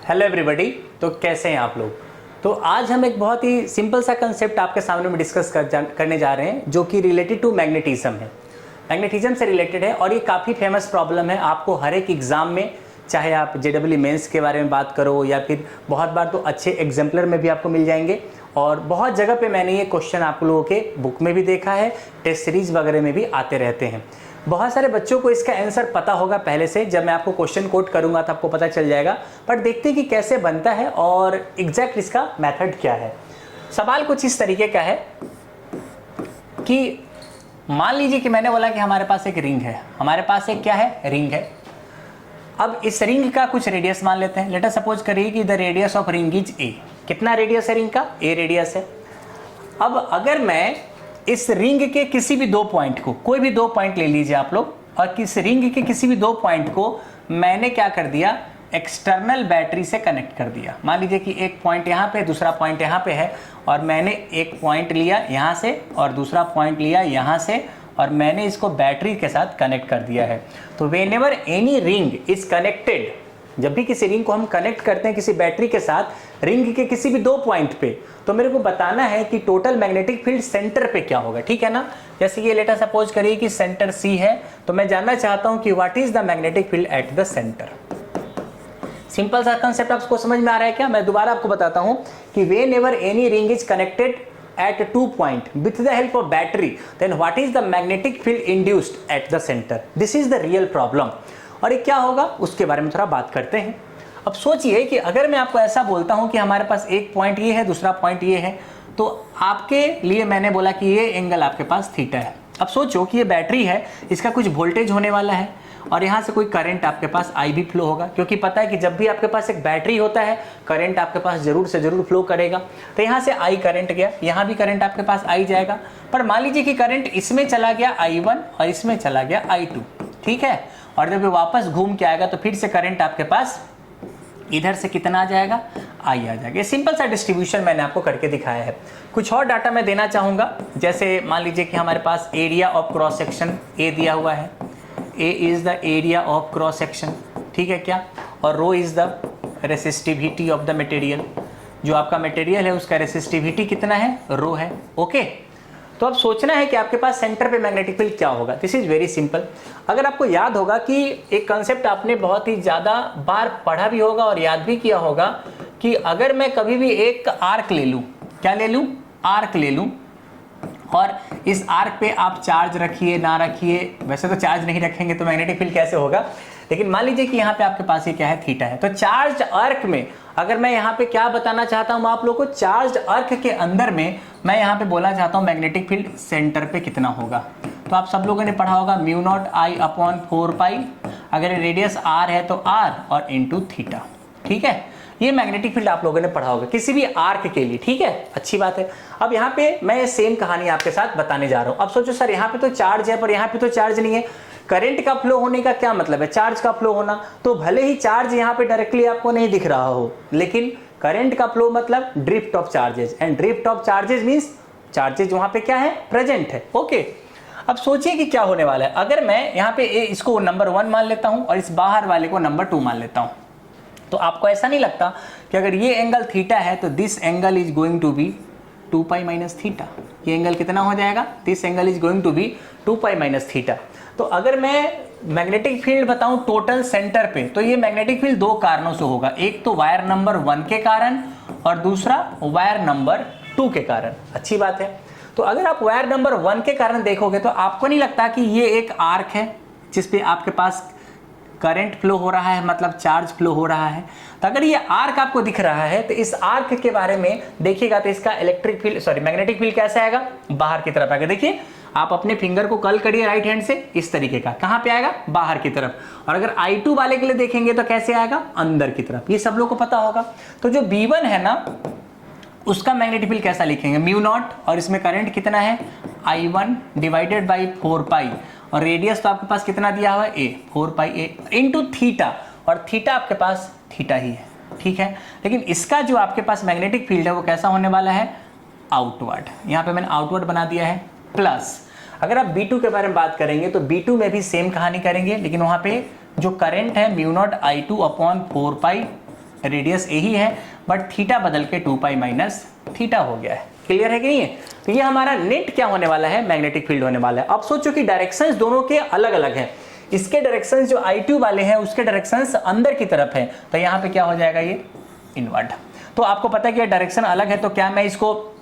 Hello everybody. तो कैसे हैं आप लोग। तो आज हम एक बहुत ही सिंपल सा कंसेप्ट आपके सामने में डिस्कस करने जा रहे हैं जो कि रिलेटेड टू मैग्नेटिज्म है। मैग्नेटिज्म से रिलेटेड है और ये काफ़ी फेमस प्रॉब्लम है। आपको हर एक एग्जाम में, चाहे आप JEE मेंस के बारे में बात करो या फिर बहुत बार तो अच्छे एग्जाम्पलर में भी आपको मिल जाएंगे। और बहुत जगह पे मैंने ये क्वेश्चन आप लोगों के बुक में भी देखा है, टेस्ट सीरीज वगैरह में भी आते रहते हैं। बहुत सारे बच्चों को इसका आंसर पता होगा पहले से, जब मैं आपको क्वेश्चन कोट करूंगा तो आपको पता चल जाएगा। पर देखते हैं कि कैसे बनता है और एग्जैक्ट इसका मेथड क्या है। सवाल कुछ इस तरीके का है कि मान लीजिए कि मैंने बोला कि हमारे पास एक रिंग है, हमारे पास एक क्या है, रिंग है। अब इस रिंग का कुछ रेडियस मान लेते हैं। लेट अस सपोज करिए कि the radius of ring is a. कितना रेडियस है रिंग का? ए रेडियस है। अब अगर मैं इस रिंग के किसी भी दो पॉइंट को, कोई भी दो पॉइंट ले लीजिए आप लोग, और किस रिंग के किसी भी दो पॉइंट को मैंने क्या कर दिया, एक्सटर्नल बैटरी से कनेक्ट कर दिया। मान लीजिए कि एक पॉइंट यहाँ पे, दूसरा पॉइंट यहाँ पे है, और मैंने एक पॉइंट लिया यहाँ से और दूसरा पॉइंट लिया यहाँ से, और मैंने इसको बैटरी के साथ कनेक्ट कर दिया है। तो whenever any ring is connected, जब भी किसी रिंग को हम कनेक्ट करते हैं किसी बैटरी के साथ रिंग के किसी भी दो पॉइंट पे, तो मेरे को बताना है कि टोटल मैग्नेटिक फील्ड सेंटर पे क्या होगा। ठीक है ना। जैसे ये लेटर सपोज करिए कि सेंटर C है, तो मैं जानना चाहता हूं कि what is the magnetic field at the centre. Simple सा कंसेप्ट आपको समझ में आ रहा है क्या? मैं दोबारा आपको बताता हूं कि whenever any ring is connected at 2 point with the help of battery, then what is the magnetic field induced at the center? This is the real problem। और ये क्या होगा उसके बारे में थोड़ा बात करते हैं। अब सोचिए कि अगर मैं आपको ऐसा बोलता हूं कि हमारे पास एक पॉइंट ये है, दूसरा पॉइंट ये है, तो आपके लिए मैंने बोला कि ये एंगल आपके पास थीटा है। अब सोचो कि ये बैटरी है, इसका कुछ वोल्टेज होने वाला है और यहाँ से कोई करंट आपके पास I भी फ्लो होगा, क्योंकि पता है कि जब भी आपके पास एक बैटरी होता है करंट आपके पास जरूर से जरूर फ्लो करेगा। तो यहाँ से I करंट गया, यहाँ भी करंट आपके पास I जाएगा। पर मान लीजिए कि करंट इसमें चला गया I1 और इसमें चला गया I2, ठीक है। और जब ये वापस घूम के आएगा तो फिर से करंट आपके पास इधर से कितना आ जाएगा, I आ जाएगा। ये सिंपल सा डिस्ट्रीब्यूशन मैंने आपको करके दिखाया है। कुछ और डाटा मैं देना चाहूँगा। जैसे मान लीजिए कि हमारे पास area of cross section A दिया हुआ है। A is the area of cross section, ठीक है क्या। और rho is the resistivity of the material, जो आपका मटेरियल है उसका रेसिस्टिविटी कितना है, रो है। ओके। तो अब सोचना है कि आपके पास सेंटर पे मैग्नेटिक फील्ड क्या होगा। This is very simple. अगर आपको याद होगा कि एक कंसेप्ट आपने बहुत ही ज्यादा बार पढ़ा भी होगा और याद भी किया होगा कि अगर मैं कभी भी एक आर्क ले लूं, क्या ले लूं, आर्क ले लूं, और इस आर्क पे आप चार्ज रखिए ना रखिए, वैसे तो चार्ज नहीं रखेंगे तो मैग्नेटिक फील्ड कैसे होगा, लेकिन मान लीजिए कि यहाँ पे आपके पास ये क्या है, थीटा है। तो चार्ज आर्क में अगर मैं यहाँ पे क्या बताना चाहता हूँ आप लोगों को, चार्ज आर्क के अंदर में मैं यहाँ पे बोलना चाहता हूँ मैग्नेटिक फील्ड सेंटर पे कितना होगा। तो आप सब लोगों ने पढ़ा होगा μ0I/4π। अगर रेडियस r है तो r और इंटू थीटा, ठीक है। ये मैग्नेटिक फील्ड आप लोगों ने पढ़ा होगा किसी भी आर्क के लिए, ठीक है, अच्छी बात है। अब यहाँ पे मैं सेम कहानी आपके साथ बताने जा रहा हूँ। अब सोचो सर यहाँ पे तो चार्ज है पर यहाँ पे तो चार्ज नहीं है। करंट का फ्लो होने का क्या मतलब है, चार्ज का फ्लो होना। तो भले ही चार्ज यहाँ पे डायरेक्टली आपको नहीं दिख रहा हो, लेकिन करंट का फ्लो मतलब drift of charges, and drift of charges means charges वहां पे क्या है, प्रेजेंट है। ओके। अब सोचिए कि क्या होने वाला है। अगर मैं यहाँ पे इसको नंबर 1 मान लेता हूँ और इस बाहर वाले को नंबर 2 मान लेता हूँ, तो आपको ऐसा नहीं लगता कि अगर ये एंगल थीटा है तो this angle is going to be 2π minus theta. ये एंगल कितना हो जाएगा, this angle is going to be 2π minus theta. तो अगर मैं मैग्नेटिक फील्ड बताऊं टोटल सेंटर पे, तो ये मैग्नेटिक फील्ड दो कारणों से होगा। एक तो वायर नंबर 1 के कारण और दूसरा वायर नंबर 2 के कारण। अच्छी बात है। तो अगर आप वायर नंबर 1 के कारण देखोगे तो आपको नहीं लगता कि ये एक आर्क है जिसपे आपके पास करंट फ्लो हो रहा है, मतलब चार्ज फ्लो हो रहा है। तो अगर ये आर्क आपको दिख रहा है तो इस आर्क के बारे में देखिएगा तो इसका electric field, sorry magnetic field कैसा आएगा, बाहर की तरफ आएगा। देखिए आप अपने फिंगर को कर्ल करिए राइट हैंड से, इस तरीके का, कहां पे आएगा, बाहर की तरफ। और अगर I2 वाले के लिए देखेंगे तो कैसे आएगा, अंदर की तरफ। ये सब लोग को पता होगा। तो जो B1 है ना, उसका मैग्नेटिक फील्ड कैसा लिखेंगे, μ0, और इसमें करंट कितना है, I1 डिवाइडेड बाई 4π, और रेडियस तो आपके पास कितना दिया हुआ है, a, 4πa इंटू थीटा, और थीटा आपके पास थीटा ही है, ठीक है। लेकिन इसका जो आपके पास मैग्नेटिक फील्ड है वो कैसा होने वाला है, आउटवर्ड। यहाँ पे मैंने आउटवर्ड बना दिया है। प्लस अगर आप B2 के बारे में बात करेंगे तो B2 में भी सेम कहानी करेंगे, लेकिन वहां पे जो करंट है μ0I2/4π रेडियस ए ही है, बट थीटा बदल के 2 पाई माइनस थीटा हो गया है। क्लियर है कि नहीं है? तो ये हमारा नेट क्या होने वाला है, मैग्नेटिक फील्ड होने वाला है। अब सोचो कि डायरेक्शंस दोनों के अलग अलग हैं, इसके डायरेक्शंस जो I2 वाले हैं उसके डायरेक्शंस अंदर की तरफ है, तो यहाँ पे क्या हो जाएगा, ये इनवर्ट। तो आपको पता है कि डायरेक्शन अलग है, तो क्या मैं इसको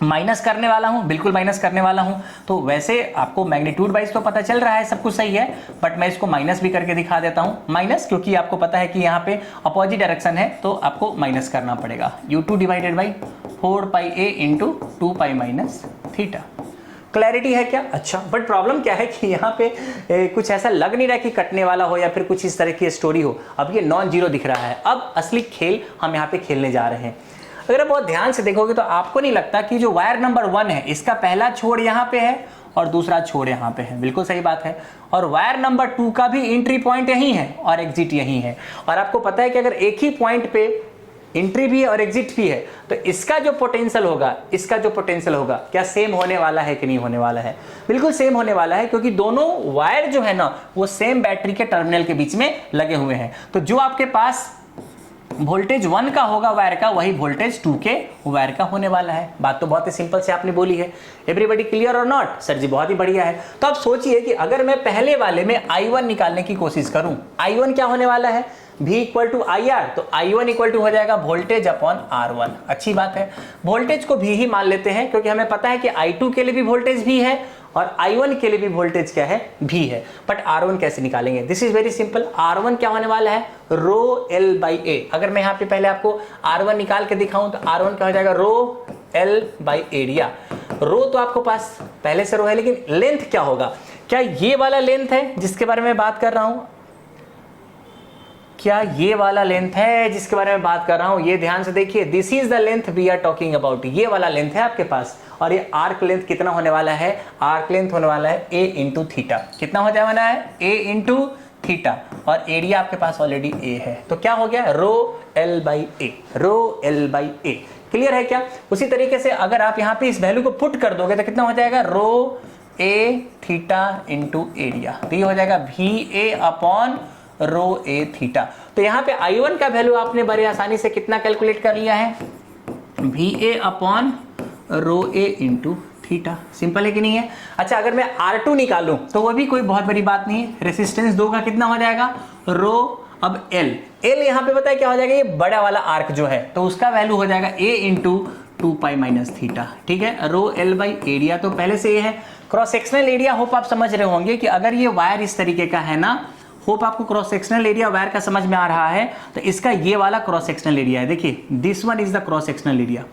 माइनस करने वाला हूं? बिल्कुल माइनस करने वाला हूं। तो वैसे आपको मैग्नीट्यूड वाइज तो पता चल रहा है, सब कुछ सही है, बट मैं इसको माइनस भी करके दिखा देता हूं। माइनस क्योंकि आपको पता है कि यहाँ पे अपोजिट डायरेक्शन है, तो आपको माइनस करना पड़ेगा। U2 divided by 4 pi a into 2 pi minus theta. Clarity है क्या? अच्छा, बट प्रॉब्लम क्या है कि यहाँ पे कुछ ऐसा लग नहीं रहा कि कटने वाला हो या फिर कुछ इस तरह की स्टोरी हो। अब ये नॉन जीरो दिख रहा है। अब असली खेल हम यहाँ पे खेलने जा रहे हैं। अगर आप बहुत ध्यान से देखोगे तो आपको नहीं लगता कि जो वायर नंबर 1 है इसका पहला छोर यहाँ पे है और दूसरा छोर यहाँ पे है? बिल्कुल सही बात है। और वायर नंबर 2 का भी एंट्री पॉइंट यही है और एग्जिट यही है। और आपको पता है कि अगर एक ही पॉइंट पे एंट्री भी है और एग्जिट भी है, तो इसका जो पोटेंशियल होगा, इसका जो पोटेंशियल होगा, क्या सेम होने वाला है कि नहीं होने वाला है? बिल्कुल सेम होने वाला है, क्योंकि दोनों वायर जो है ना वो सेम बैटरी के टर्मिनल के बीच में लगे हुए हैं। तो जो आपके पास वोल्टेज 1 का होगा वायर का, वही वोल्टेज 2 के वायर का होने वाला है। बात तो बहुत ही सिंपल से आपने बोली है। एवरीबॉडी क्लियर और नॉट? सर जी बहुत ही बढ़िया है। तो आप सोचिए कि अगर मैं पहले वाले में I1 निकालने की कोशिश करूं, I1 क्या होने वाला है, V इक्वल टू IR, तो I1 इक्वल टू हो जाएगा वोल्टेज अपॉन R1। अच्छी बात है, वोल्टेज को भी ही मान लेते हैं, क्योंकि हमें पता है कि I2 के लिए भी वोल्टेज भी है और I1 के लिए भी वोल्टेज क्या है, भी है। बट R1 कैसे निकालेंगे? This is very simple. R1 क्या होने वाला है, रो L बाई ए। अगर मैं यहाँ पे पहले आपको R1 निकाल के दिखाऊं तो R1 क्या हो जाएगा, रो L बाई एरिया। रो तो आपको पास पहले से रो है, लेकिन लेंथ क्या होगा? क्या ये वाला लेंथ है जिसके बारे में बात कर रहा हूं? क्या ये वाला लेंथ है जिसके बारे में बात कर रहा हूं? ये ध्यान से देखिए, this is the length we are talking about. ये वाला लेंथ है आपके पास, और ये आर्क लेंथ कितना होने वाला है? आर्क लेंथ होने वाला है a इंटू थीटा। कितना हो जाने है? a into theta. और एरिया आपके पास ऑलरेडी a है, तो क्या हो गया, rho L by a, rho L by a. Clear है क्या? उसी तरीके से अगर आप यहाँ पे इस वैल्यू को पुट कर दोगे तो कितना हो जाएगा, रो a थीटा इंटू एरिया। तो ये हो जाएगा VA अपॉन रो ए थीटा। तो यहाँ पे I1 का वैल्यू आपने बड़े आसानी से कितना कैलकुलेट कर लिया है, VA अपॉन रो ए इंटू थीटा। सिंपल है कि नहीं है? अच्छा, अगर मैं R2 निकालूं तो वो भी कोई बहुत बड़ी बात नहीं है। रेसिस्टेंस 2 का कितना हो जाएगा, रो अब L यहाँ पे पता है क्या हो जाएगा, ये बड़ा वाला आर्क जो है, तो उसका वैल्यू हो जाएगा a into 2 pi minus theta. ठीक है, रो L बाई एरिया तो पहले से ये है। क्रॉस सेक्शनल एरिया होप आप समझ रहे होंगे कि अगर ये वायर इस तरीके का है ना, होप आपको क्रॉस सेक्शनल एरिया वायर का समझ में आ रहा है, तो इसका ये वाला क्रॉस सेक्शनल एरिया है। देखिए, this one is the cross sectional area,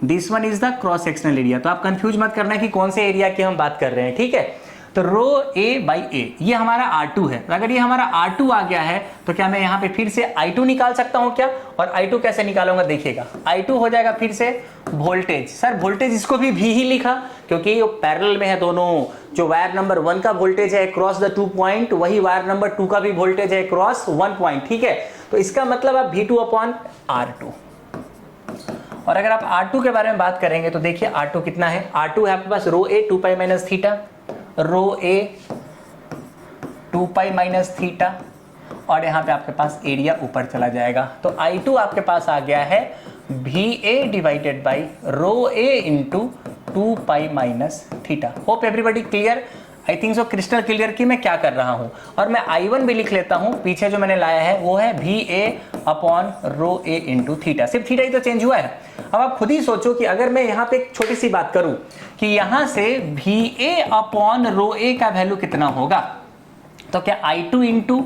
this one is the cross sectional area. तो आप कंफ्यूज मत करना कि कौन से एरिया की हम बात कर रहे हैं। ठीक है, तो रो A बाई ए ये हमारा R2 है। अगर ये हमारा R2 आ गया है तो क्या मैं यहाँ पे फिर से I2 निकाल सकता हूँ क्या? और I2 कैसे निकालूंगा देखिएगा, I2 हो जाएगा फिर से वोल्टेज। सर वोल्टेज इसको भी V ही लिखा क्योंकि ये पैरेलल में है दोनों। जो वायर नंबर 1 का वोल्टेज है क्रॉस द 2 पॉइंट, वही वायर नंबर 2 का भी वोल्टेज है क्रॉस 1 पॉइंट। ठीक है, तो इसका मतलब आप V2 अपॉन R2। और अगर आप R2 के बारे में बात करेंगे तो देखिए R2 कितना है, R2 है आपके पास rho A 2 pi minus theta, rho A 2 pi minus theta, और यहाँ पे आपके पास एरिया ऊपर चला जाएगा। तो I2 आपके पास आ गया है VA divided by rho A into 2 pi minus theta. Hope everybody clear? I think so crystal clear कि मैं क्या कर रहा हूं। और मैं I1 भी लिख लेता हूं, पीछे जो मैंने लाया है वो है VA upon rho A into theta. सिर्फ थीटा ही तो चेंज हुआ है। अब आप खुद ही सोचो कि अगर मैं यहाँ पे एक छोटी सी बात करूं कि यहां से VA अपॉन रो A का वैल्यू कितना होगा, तो क्या I2 into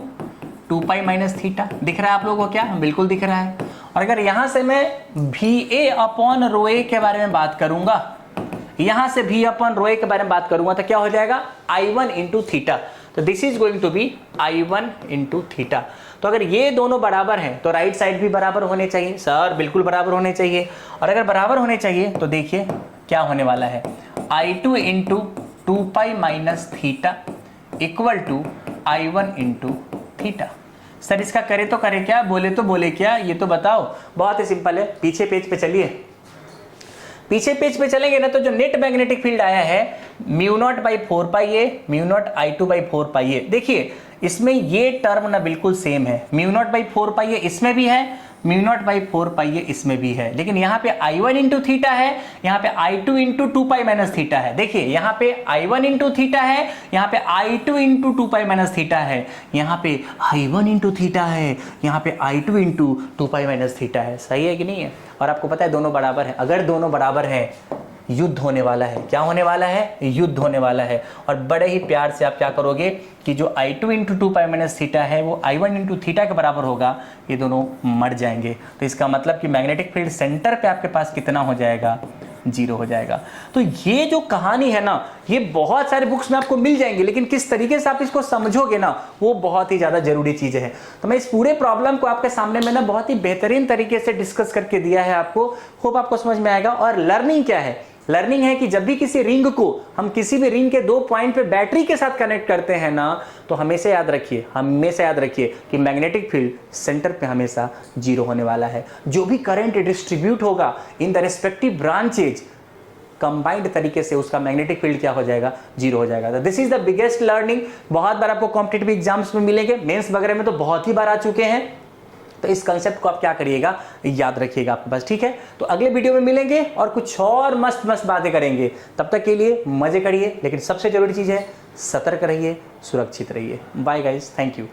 2 pi minus theta दिख रहा है आप लोगों को? क्या बिल्कुल दिख रहा है। और अगर यहां से मैं VA अपॉन रो A के बारे में बात करूंगा, यहां से V अपॉन रो A के बारे में बात करूंगा, तो क्या हो जाएगा, I1 इंटू थीटा। तो this is going to be I1 into theta. तो अगर ये दोनों बराबर हैं तो राइट साइड भी बराबर होने चाहिए। सर बिल्कुल बराबर होने चाहिए। और अगर बराबर होने चाहिए तो देखिए क्या होने वाला है, I2 into 2 pi minus theta equal to I1 into theta. Sir इसका करे तो करे क्या, बोले तो बोले क्या, ये तो बताओ। बहुत ही सिंपल है, पीछे पेज पे चलिए। पीछे पेज पे चलेंगे ना तो जो नेट मैग्नेटिक फील्ड आया है mu naught by 4 pi A, mu naught I2 by 4 पाई ए। देखिए इसमें ये टर्म ना बिल्कुल सेम है, म्यू नॉट बाई 4 पाई ए इसमें भी है, म्यू नॉट बाई 4 पाई ये इसमें भी है, लेकिन यहाँ पे I1 इंटू थीटा है, यहाँ पे I2 into 2 pi minus theta है। देखिए यहाँ पे I1 इंटू थीटा है, यहाँ पे I2 into 2 pi minus theta है, यहाँ पे I1 इंटू थीटा है, यहाँ पे I2 into 2 pi minus theta है। सही है कि नहीं है? और आपको पता है दोनों बराबर है। अगर दोनों बराबर है युद्ध होने वाला है। क्या होने वाला है? युद्ध होने वाला है। और बड़े ही प्यार से आप क्या करोगे कि जो I2 into 2 pi minus theta है वो I1 इंटू थीटा के बराबर होगा, ये दोनों मर जाएंगे। तो इसका मतलब कि मैग्नेटिक फील्ड सेंटर पे आपके पास कितना हो जाएगा? 0 हो जाएगा। तो ये जो कहानी है ना, ये बहुत सारे बुक्स में आपको मिल जाएंगी, लेकिन किस तरीके से आप इसको समझोगे ना, वो बहुत ही ज्यादा जरूरी चीज है। तो मैं इस पूरे प्रॉब्लम को आपके सामने में ना बहुत ही बेहतरीन तरीके से डिस्कस करके दिया है आपको। होप आपको समझ में आएगा। और लर्निंग क्या है? लर्निंग है कि जब भी किसी रिंग को हम किसी भी रिंग के 2 पॉइंट पे बैटरी के साथ कनेक्ट करते हैं ना, तो हमेशा याद रखिए कि मैग्नेटिक फील्ड सेंटर पे हमेशा 0 होने वाला है। जो भी करंट डिस्ट्रीब्यूट होगा in the respective branches, combined तरीके से उसका मैग्नेटिक फील्ड क्या हो जाएगा? 0 हो जाएगा। तो this is the biggest learning. बहुत बार आपको कॉम्पिटिटिव एग्जाम्स में मिलेंगे, मेंस वगैरह में तो बहुत ही बार आ चुके हैं। तो इस कंसेप्ट को आप क्या करिएगा? याद रखिएगा आपके पास। ठीक है, तो अगले वीडियो में मिलेंगे और कुछ और मस्त मस्त बातें करेंगे। तब तक के लिए मजे करिए, लेकिन सबसे जरूरी चीज है सतर्क रहिए, सुरक्षित रहिए। Bye guys, thank you.